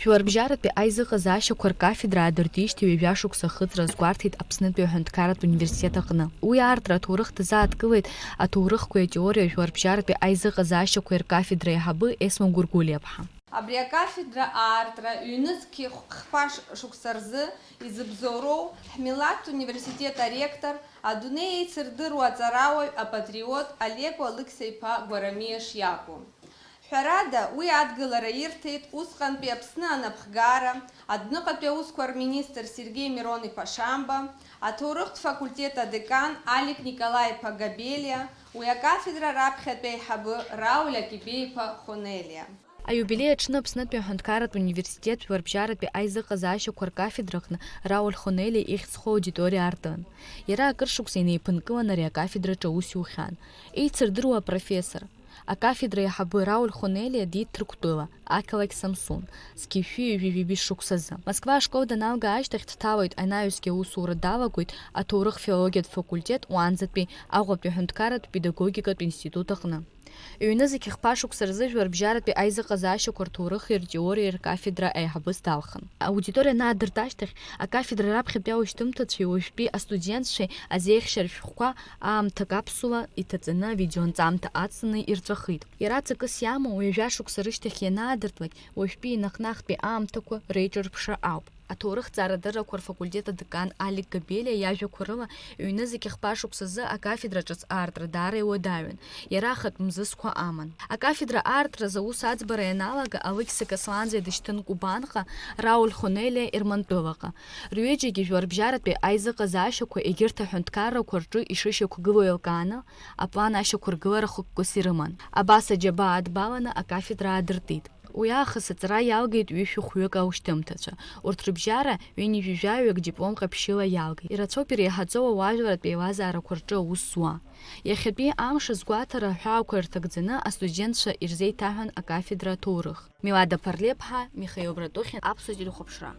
Шәларбжьаратәи аизыҟазаашьақәа ркафедра аадыртижьҭеи ҩажәа шықәса ахыҵра азгәарҭеит Аԥснытәи аҳәынҭқарратә университет аҟны. Уи аартра аҭоурых дазааҭгылеит аҭоурыхқәеи атеориа шәларбжьаратәи аизыҟазаашьақәа ркафедра еиҳабы Есма Гәыргәлиаԥҳа. Абри акафедра аартра ҩнызқьи хԥа шықәса рзы изыбзоуроу ҳмилаҭтә университет аректор адунеи еицырдыруа аҵарауаҩ апатриот Олеко Алықьса-иԥа Гәарамиаш иакәын. Ҳәарада, уи адгылара ирҭеит усҟантәи Аԥсны анапхгара, адәныҟатәи аусқәа рминистр Сергеи Мирон-иԥа Шамба, аҭоурыхтә факультет адекан Алик Николаи-иԥа Габелиа, уи акафедра раԥхьатәи аиҳабы Рауль Акибеи-иԥа Хонелиа. Аиубилеи аҽны Аԥснытәи аҳәынҭқарратә университет шәларбжьаратәи аизыҟазаашьақәа ркафедра аҟны Рауль Хонелиа ихьӡ-хо аудиториа аартын. Иара акыр шықәса инеиԥынкылан ари акафедраҿы аус иухьан. Еицырдыруа апрофессор. Акафедра еиҳабы Рауль Хонелиа диҭ-Ҭырқәтәыла, ақалақь Самсун, зқьышәи ҩажәи шықәсазы. Москва ашкол даналга ашьҭахь дҭалоит анаҩсгьы аусура далагоит аҭоурых филологиатә факультет уаанӡатәи Аҟәатәи аҳәынҭқарратә педагогикатә институт аҟны. Ҩнызқьи хԥа шықәса рзы шәларбжьаратәи аизыҟазаашьақәа рҭоурыхи ртеориеи ркафедра аиҳабыс далхан. Аудиториа наадырт ашьҭахь акафедра раԥхьатәи аушьҭымҭацәеи уажәтәи астудентцәеи азеиӷьшьара шәҟәқәа аамҭа каԥсула иҭаҵаны авидеоанҵамҭа ацны ирҵәахит. Иара ҵакыс иамоу ҩажәа шықәса рышьҭахь ианаадыртлак уажәтәи инахнахтәи аамҭақәа реиҿырԥшра ауп. Аҭоурых-ҵаарадыррақәа рфакультет адекан Алик Габелиа иажәақәа рыла ҩнызқьи хԥа шықәсазы акафедра ҿыц аартра даара иуадаҩын. Иара ахатә мзызқәа аман. Акафедра аартразы аус аӡбара ианалага Алықьса Касланӡе дышьҭын Кубанҟа, Рауль Хонелиа Ермантәылаҟа. Рҩыџьагьы шәларбжьаратәи аизыҟазаашьақәа егьырҭ аҳәынҭқаррақәа рҿы ишышьақәгылоу еилкааны аплан ашьақәыргылара хықәкыс ирыман. Абас аџьабаа адбаланы акафедра аадыртит. Уи аахыс аҵара иалгеит ҩышәи-хәҩык аушьҭымҭацәа. Урҭ рыбжьара ҩынҩажәижәаҩык диплом ҟаԥшьыла иалгеит. Ирацәоуп иреиҳаӡоу ауаажәларатә еилазаарақәа рҿы аус зуа. Иахьатәи амш азгәаҭара аҳәаақәа ирҭагӡаны астудентцәа ирзеиҭаҳәан акафедра аҭоурых. Милада Ԥарлеԥҳа, Михаил Братухин, Аԥсуа телехәаԥшра.